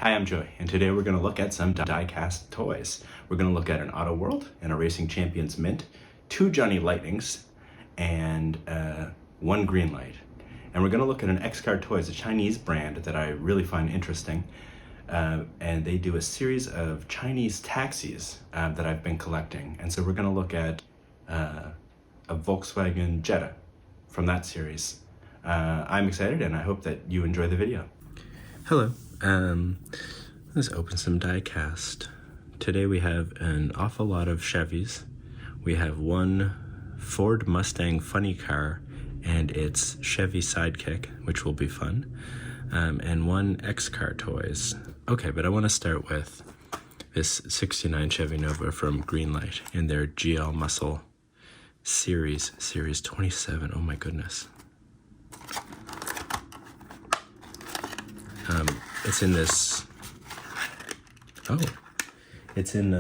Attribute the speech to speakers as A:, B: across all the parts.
A: Hi, I'm Joy, and today we're going to look at some Diecast toys. We're going to look at an Auto World and a Racing Champions Mint, 2 Johnny Lightnings, and 1 Greenlight. And we're going to look at an XCarToys, a Chinese brand that I really find interesting. And they do a series of Chinese taxis that I've been collecting. And so we're going to look at a Volkswagen Jetta from that series. I'm excited, and I hope that you enjoy the video. Hello. Let's open some Diecast. Today we have an awful lot of Chevys. We have 1 Ford Mustang funny car and its Chevy sidekick, which will be fun, and 1 XCarToys. Okay, but I want to start with this 69 Chevy Nova from Greenlight in their GL Muscle series 27. Oh my goodness. It's in this, it's in,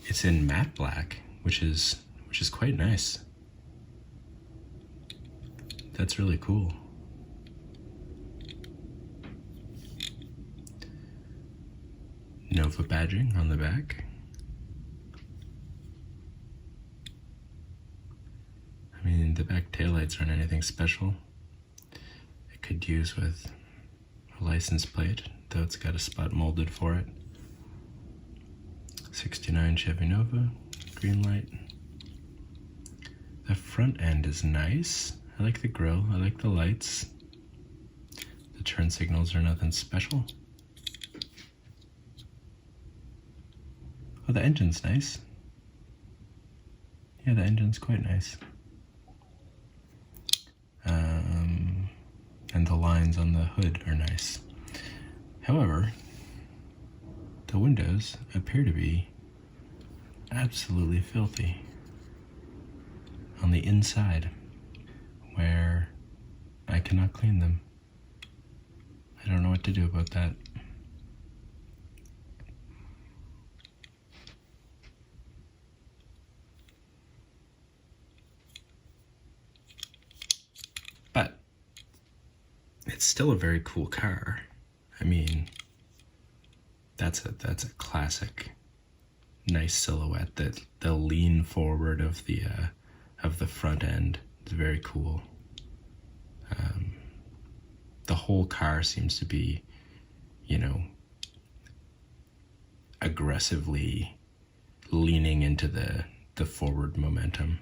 A: it's in matte black, which is quite nice. That's really cool. Nova badging on the back. I mean, the back taillights aren't anything special. It could use with a license plate, though it's got a spot molded for it. 69 Chevy Nova, Greenlight. The front end is nice. I like the grille, I like the lights. The turn signals are nothing special. Oh, the engine's nice. Yeah, the engine's quite nice. And the lines on the hood are nice. However, the windows appear to be absolutely filthy on the inside, where I cannot clean them. I don't know what to do about that. But it's still a very cool car. I mean, that's a classic, nice silhouette. That the lean forward of the front end is very cool. The whole car seems to be, aggressively leaning into the forward momentum.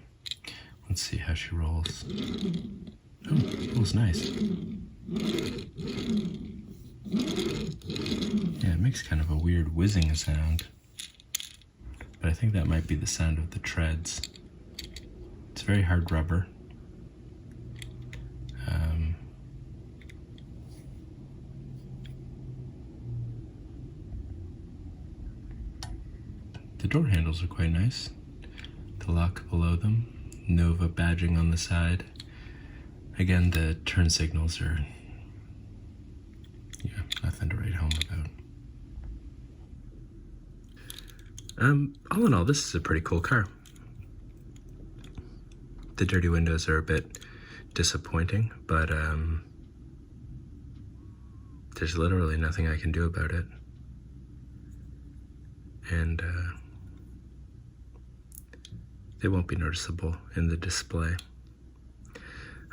A: Let's see how she rolls. Oh, it was nice. Yeah, it makes kind of a weird whizzing sound. But I think that might be the sound of the treads. It's very hard rubber. The door handles are quite nice. The lock below them. Nova badging on the side. Again, the turn signals are, nothing to write home about. All in all, this is a pretty cool car. The dirty windows are a bit disappointing, but there's literally nothing I can do about it. And they won't be noticeable in the display.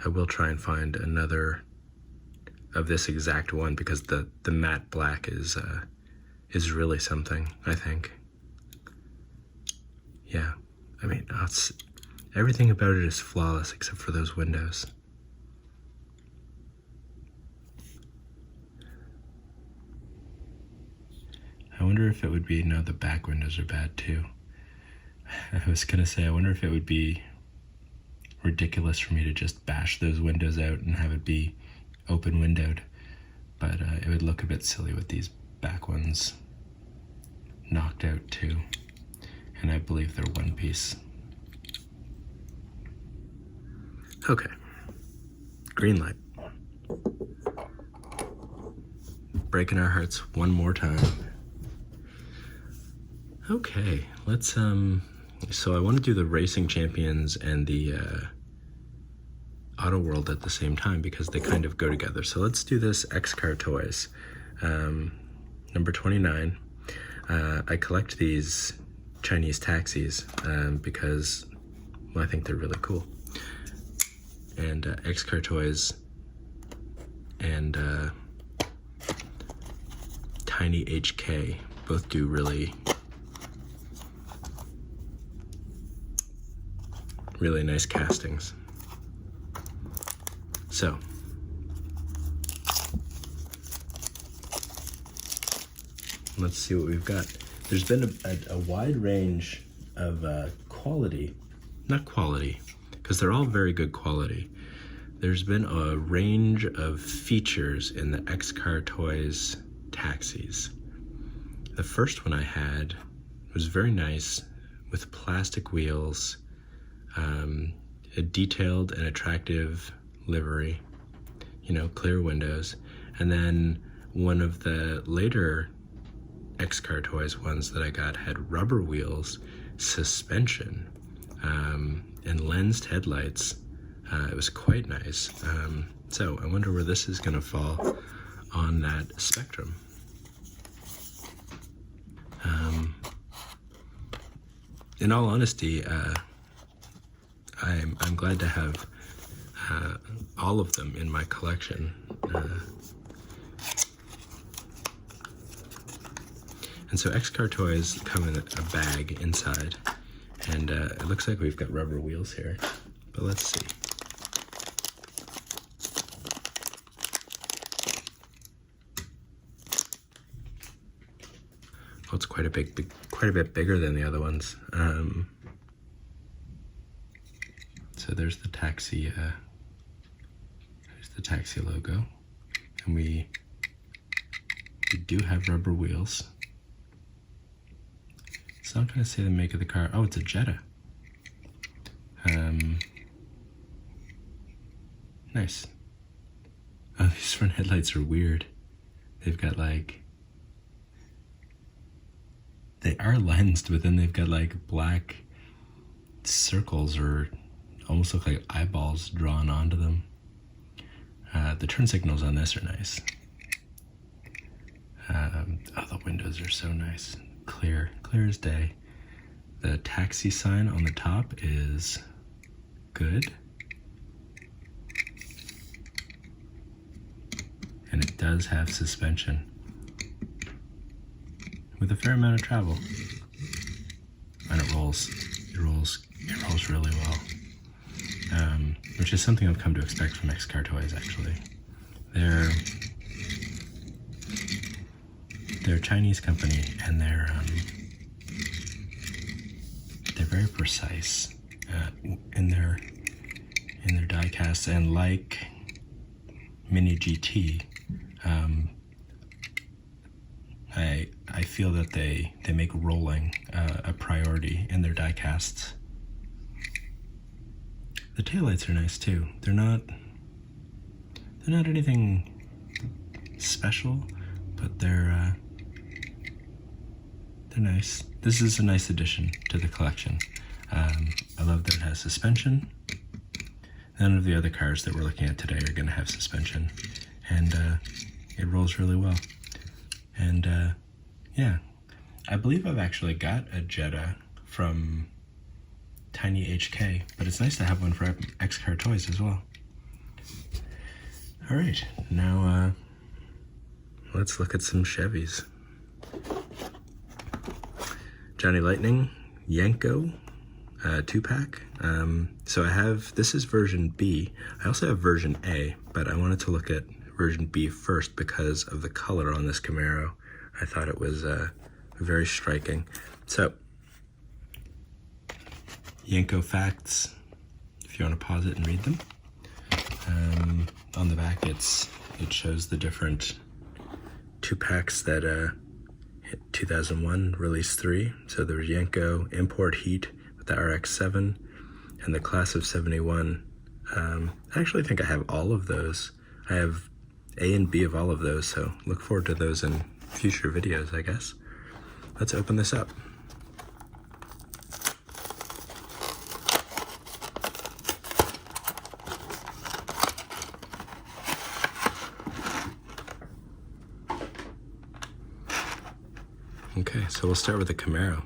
A: I will try and find another of this exact one, because the matte black is really something, I think. Yeah, I mean, everything about it is flawless except for those windows. I wonder if it would be, no, the back windows are bad too. I was gonna say, I wonder if it would be ridiculous for me to just bash those windows out and have it be open windowed, but it would look a bit silly with these back ones knocked out too, and I believe they're one piece. Okay, Greenlight. Breaking our hearts one more time. Okay, let's so I want to do the Racing Champions and the Auto World at the same time because they kind of go together. So let's do this XCarToys. Number 29. I collect these Chinese taxis because, well, I think they're really cool. And XCarToys and Tiny HK both do really nice castings. So let's see what we've got. There's been a wide range of not quality, because they're all very good quality. There's been a range of features in the XCarToys taxis. The first one I had was very nice with plastic wheels, a detailed and attractive livery, clear windows. And then one of the later XCarToys ones that I got had rubber wheels, suspension, and lensed headlights. It was quite nice. So I wonder where this is going to fall on that spectrum. In all honesty, I'm glad to have all of them in my collection. And so XCarToys come in a bag inside, and it looks like we've got rubber wheels here, but let's see. Oh, it's quite a bit bigger than the other ones. So there's the taxi logo, and we do have rubber wheels. It's not going to say the make of the car. Oh, it's a Jetta. Nice. Oh, these front headlights are weird. They've got they are lensed, but then they've got black circles or almost look like eyeballs drawn onto them. The turn signals on this are nice. Oh, the windows are so nice. Clear as day. The taxi sign on the top is good. And it does have suspension with a fair amount of travel. And it rolls really well. Which is something I've come to expect from XCarToys, actually. They're a Chinese company, and they're very precise in their die casts, and like Mini GT, I feel that they make rolling a priority in their die casts. The taillights are nice too. They're not anything special, but they're nice. This is a nice addition to the collection. I love that it has suspension. None of the other cars that we're looking at today are going to have suspension, and it rolls really well. And yeah, I believe I've actually got a Jetta from Tiny HK, but it's nice to have one for XCarToys as well. All right, now let's look at some Chevys. Johnny Lightning, Yenko, 2-pack. So I have, this is version B. I also have version A, but I wanted to look at version B first because of the color on this Camaro. I thought it was very striking. So, Yenko facts, if you want to pause it and read them. On the back, it shows the different 2-packs that hit 2001, release 3. So there was Yenko, Import Heat with the RX-7, and the Class of 71. I actually think I have all of those. I have A and B of all of those, so look forward to those in future videos, I guess. Let's open this up. Okay, so we'll start with the Camaro.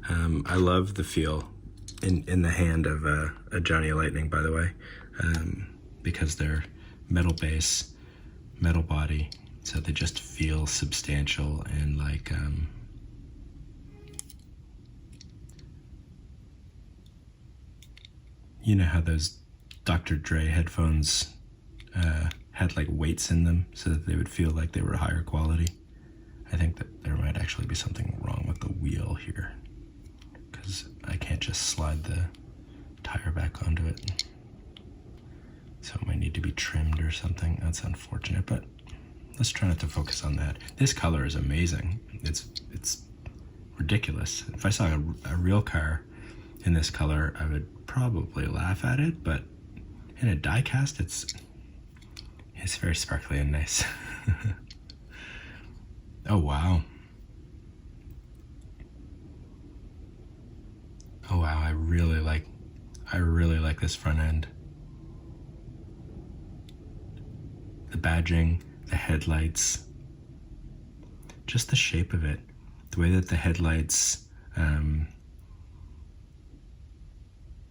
A: I love the feel in the hand of a Johnny Lightning, by the way, because they're metal base, metal body, so they just feel substantial and like you know how those Dr. Dre headphones had like weights in them so that they would feel like they were higher quality? I think that there might actually be something wrong with the wheel here, because I can't just slide the tire back onto it. So it might need to be trimmed or something. That's unfortunate, but let's try not to focus on that. This color is amazing. It's ridiculous. If I saw a real car in this color, I would probably laugh at it, but in a die-cast, it's very sparkly and nice. Oh wow. Oh wow, I really like this front end. The badging, the headlights, just the shape of it, the way that the headlights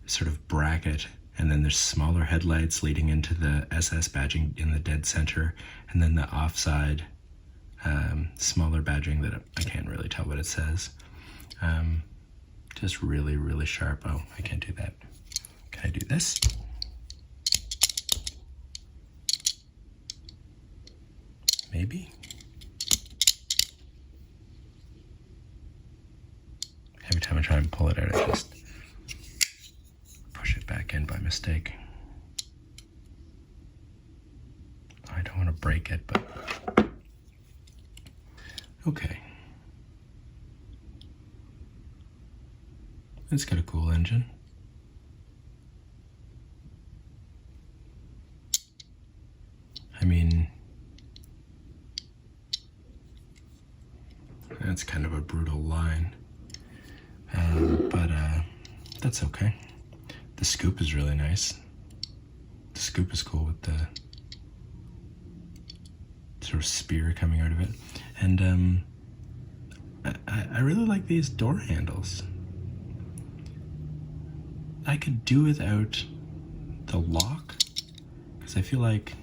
A: sort of bracket, and then there's smaller headlights leading into the SS badging in the dead center, and then the offside smaller badging that I can't really tell what it says. Just really, really sharp. Oh, I can't do that. Can I do this? Maybe? Every time I try and pull it out, I just push it back in by mistake. I don't want to break it, but okay. It's got a cool engine. I mean, that's kind of a brutal line, but that's okay. The scoop is really nice. The scoop is cool with the sort of spear coming out of it. And I really like these door handles. I could do without the lock, because I feel like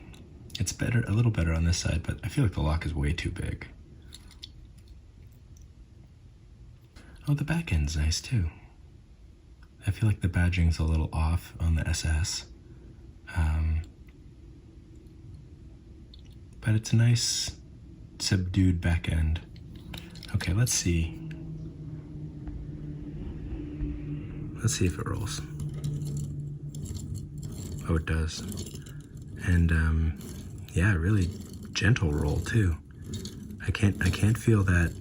A: it's better, a little better on this side, but I feel like the lock is way too big. Oh, the back end's nice too. I feel like the badging's a little off on the SS. But it's a nice subdued back end. Okay, let's see. Let's see if it rolls. Oh, it does. And yeah, really gentle roll too. I can't feel that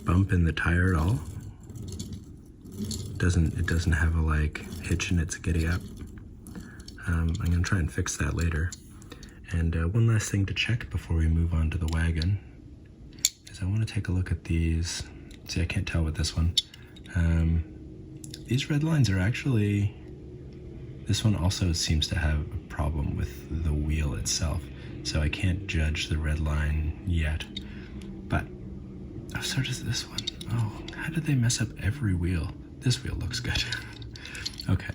A: bump in the tire at all. It doesn't have a like hitch in its giddy up. I'm gonna try and fix that later. And one last thing to check before we move on to the wagon is I want to take a look at these. See, I can't tell with this one. These red lines are actually, this one also seems to have a problem with the wheel itself, so I can't judge the red line yet. But, oh, so does this one. Oh, how did they mess up every wheel? This wheel looks good. Okay,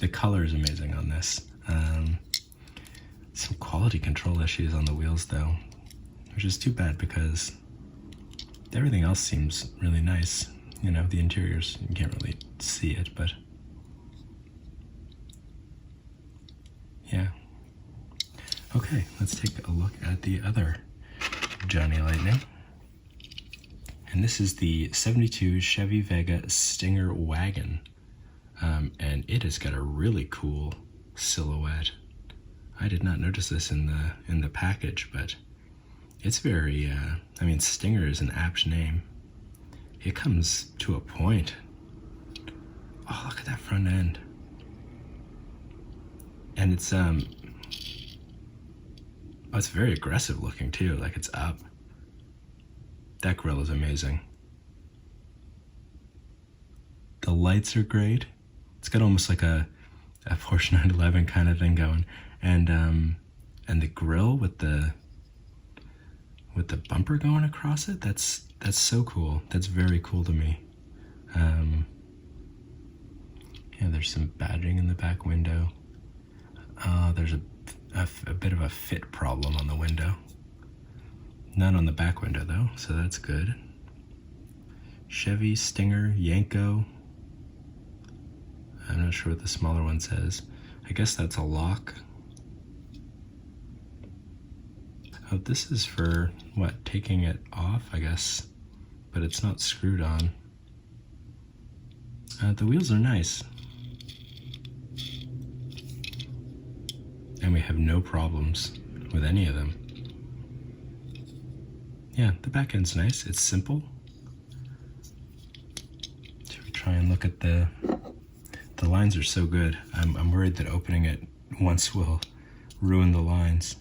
A: the color is amazing on this. Some quality control issues on the wheels though, which is too bad because everything else seems really nice. You know, the interiors, you can't really see it, but yeah. Okay, let's take a look at the other Johnny Lightning. And this is the 72 Chevy Vega Stinger wagon. And it has got a really cool silhouette. I did not notice this in the package, but it's very, I mean, Stinger is an apt name. It comes to a point. Oh, look at that front end. And it's it's very aggressive looking too, like it's up. That grille is amazing. The lights are great. It's got almost like a Porsche 911 kind of thing going. And the grille with the with the bumper going across it. That's so cool. That's very cool to me. Yeah, there's some badging in the back window. There's a bit of a fit problem on the window. None on the back window though, so that's good. Chevy, Stinger, Yenko. I'm not sure what the smaller one says. I guess that's a lock. Oh, this is for, what, taking it off, I guess. But it's not screwed on. The wheels are nice. And we have no problems with any of them. Yeah, the back end's nice. It's simple. Should we try and look at the lines are so good. I'm worried that opening it once will ruin the lines.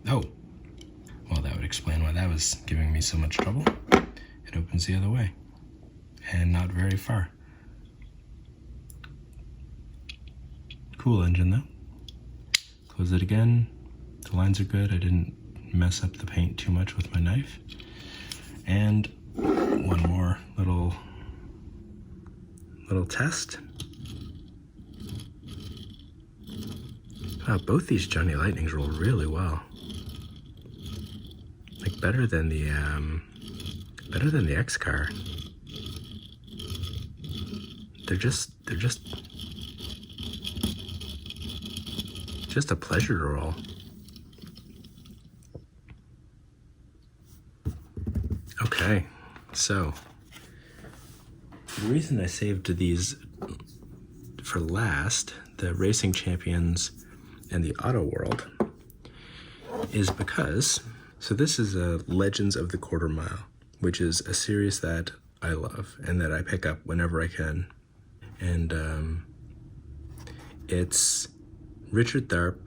A: Oh, well, that would explain why that was giving me so much trouble. It opens the other way, and not very far. Cool engine though. Close it again. The lines are good. I didn't mess up the paint too much with my knife. And one more little test. Wow, both these Johnny Lightnings roll really well. Like better than the X-Car. They're just a pleasure to roll. Okay, so the reason I saved these for last, the Racing Champions and the Auto World, is because, so this is a Legends of the Quarter Mile, which is a series that I love and that I pick up whenever I can. And it's Richard Tharp.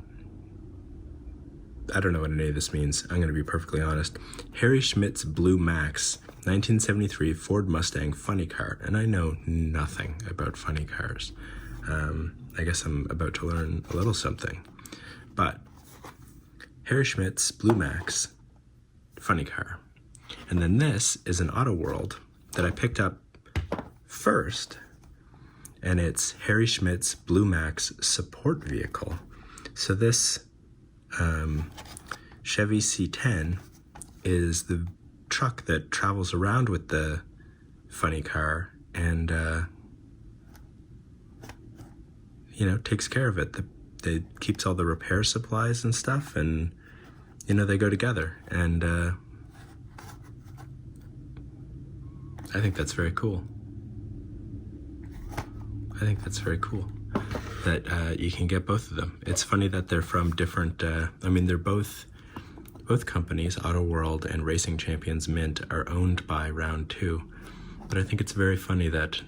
A: I don't know what any of this means. I'm going to be perfectly honest. Harry Schmidt's Blue Max, 1973 Ford Mustang funny car. And I know nothing about funny cars. I guess I'm about to learn a little something. But Harry Schmidt's Blue Max funny car. And then this is an Auto World that I picked up first. And it's Harry Schmidt's Blue Max support vehicle. So this Chevy C10 is the truck that travels around with the funny car and you know, takes care of it. They keeps all the repair supplies and stuff, and you know, they go together. And I think that's very cool. I think that's very cool that you can get both of them. It's funny that they're from different, I mean, they're both companies, Auto World and Racing Champions Mint, are owned by Round 2. But I think it's very funny that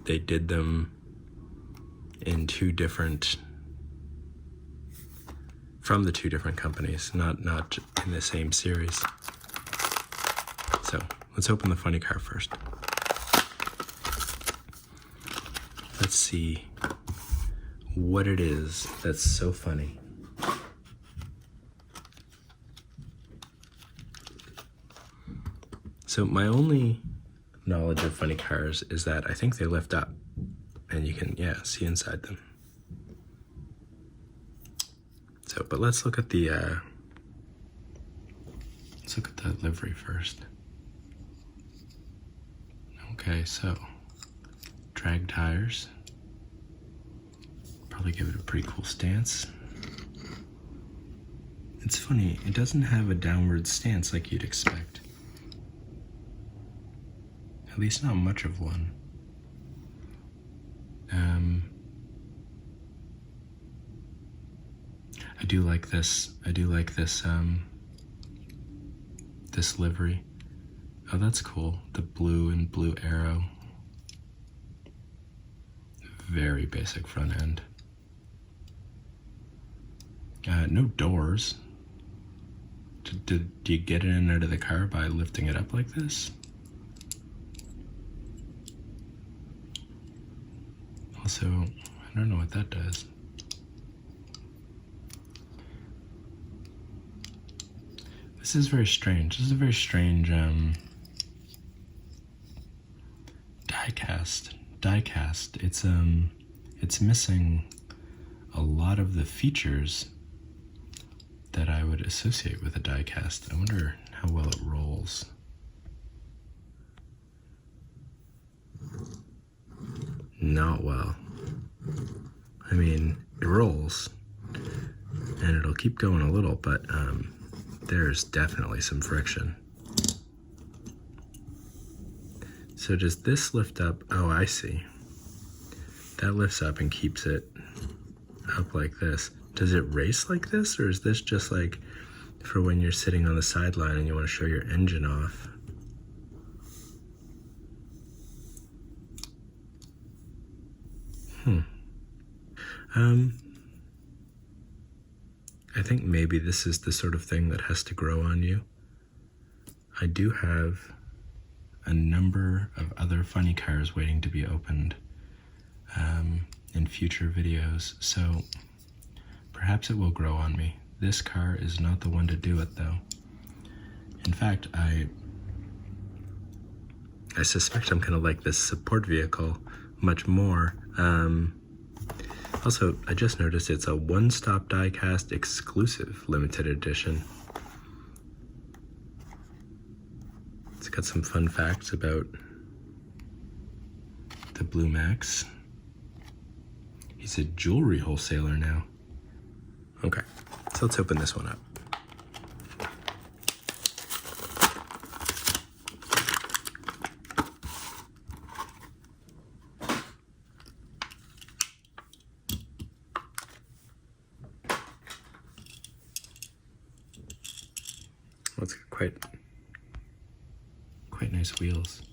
A: they did them in from the two different companies, not in the same series. So let's open the funny car first. Let's see what it is that's so funny. So my only knowledge of funny cars is that I think they lift up and you can, yeah, see inside them. So, but let's look at the livery first. Okay, so drag tires. Probably give it a pretty cool stance. It's funny, it doesn't have a downward stance like you'd expect. At least not much of one. I do like this. This livery. Oh, that's cool. The blue and blue arrow. Very basic front end. No doors. Do you get in and out of the car by lifting it up like this? Also, I don't know what that does. This is very strange. This is a very strange diecast. It's missing a lot of the features that I would associate with a diecast. I wonder how well it rolls. Not well. I mean, it rolls, and it'll keep going a little, but there's definitely some friction. So does this lift up? Oh, I see. That lifts up and keeps it up like this. Does it race like this, or is this just like for when you're sitting on the sideline and you want to show your engine off? I think maybe this is the sort of thing that has to grow on you. I do have a number of other funny cars waiting to be opened in future videos, so perhaps it will grow on me. This car is not the one to do it, though. In fact, I suspect I'm gonna like this support vehicle much more. Also, I just noticed it's a one-stop diecast exclusive limited edition. It's got some fun facts about the Blue Max. He's a jewelry wholesaler now. Okay, so let's open this one up. Well, it's got quite nice wheels.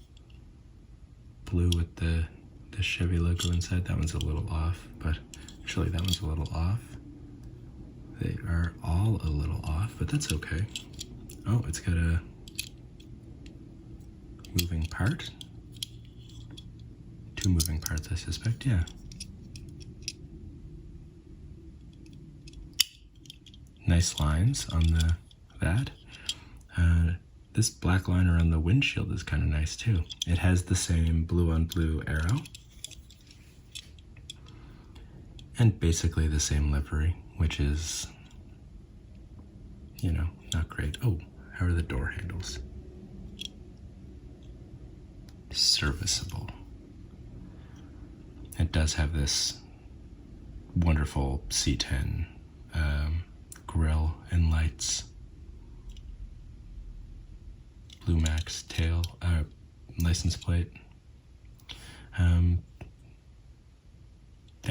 A: Blue with the Chevy logo inside. That one's a little off, but actually that one's a little off. They are all a little off, but that's okay. Oh, it's got a moving part. 2 moving parts, I suspect, yeah. Nice lines on that. This black line around the windshield is kind of nice too. It has the same blue on blue arrow. And basically the same livery, which is, you know, not great. Oh, how are the door handles? Serviceable. It does have this wonderful C10 grille and lights. Blue Max tail, license plate. The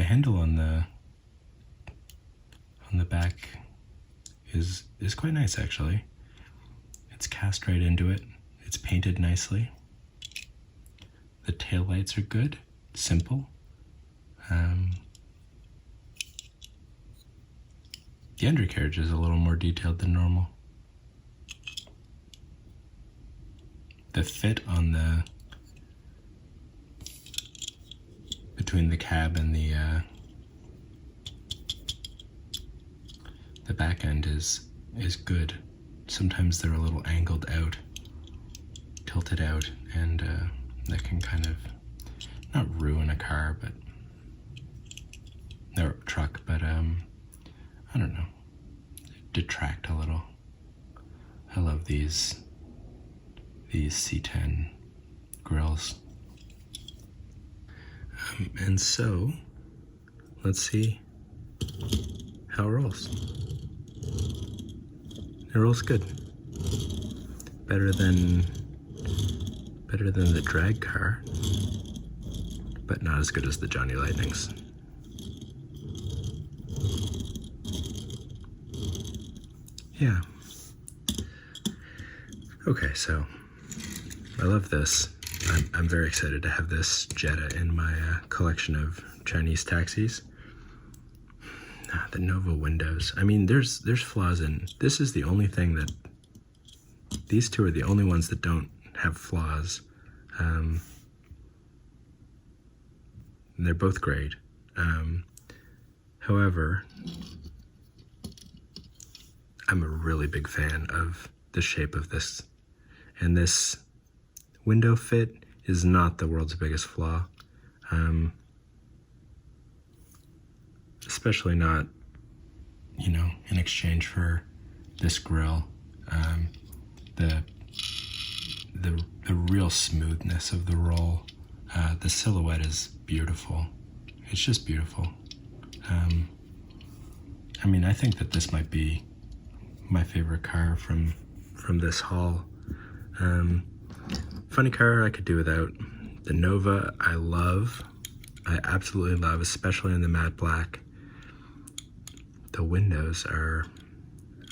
A: handle on the back is quite nice, actually. It's cast right into it. It's painted nicely. The tail lights are good, simple. The undercarriage is a little more detailed than normal. The fit on between the cab and the back end is good. Sometimes they're a little angled out, tilted out, and that can kind of not ruin a car, but or truck, but I don't know, detract a little. I love these C10 grills. And so, let's see how it rolls. It rolls good. Better than the drag car, but not as good as the Johnny Lightnings. Yeah. Okay, so I love this. I'm very excited to have this Jetta in my collection of Chinese taxis. The Nova windows. I mean, there's flaws in. This is the only thing that. These two are the only ones that don't have flaws. and they're both great. However, I'm a really big fan of the shape of this, and this window fit is not the world's biggest flaw, especially not, you know, in exchange for this grille. The real smoothness of the roll, the silhouette is beautiful. It's just beautiful. I mean, I think that this might be my favorite car from this haul. Funny car I could do without. The Nova I love. I absolutely love, especially in the matte black. The windows are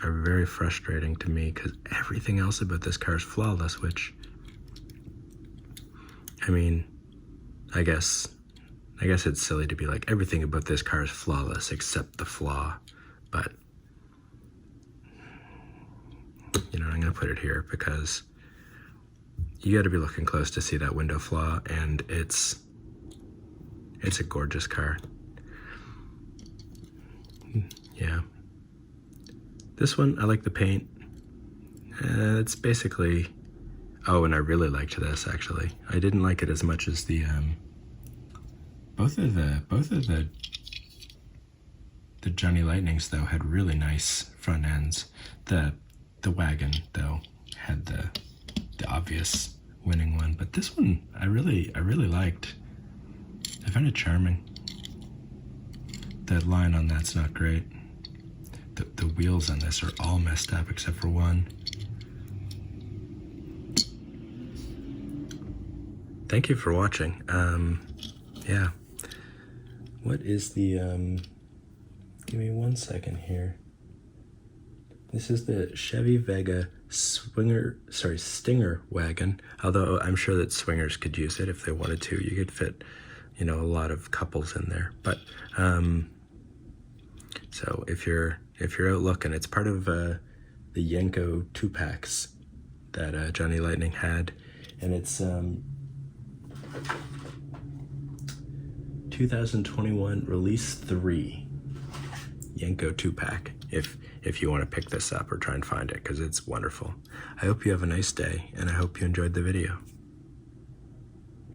A: very frustrating to me because everything else about this car is flawless, which, I mean, I guess it's silly to be like, everything about this car is flawless except the flaw, but, you know, I'm gonna put it here because you gotta be looking close to see that window flaw, and it's a gorgeous car. Yeah. This one, I like the paint. It's basically, oh, and I really liked this actually. I didn't like it as much as the, both of the Johnny Lightnings though had really nice front ends. The wagon though had the obvious winning one, but this one I really liked. I find it charming. The line on that's not great. The wheels on this are all messed up except for one. Thank you for watching. Yeah. What is the, give me 1 second here. This is the Chevy Vega Stinger wagon, although I'm sure that swingers could use it if they wanted to. You could fit, you know, a lot of couples in there. But, so if you're out looking, it's part of the Yenko 2-packs that Johnny Lightning had, and it's 2021 release 3 Yenko 2-pack. If you want to pick this up or try and find it, because it's wonderful. I hope you have a nice day, and I hope you enjoyed the video.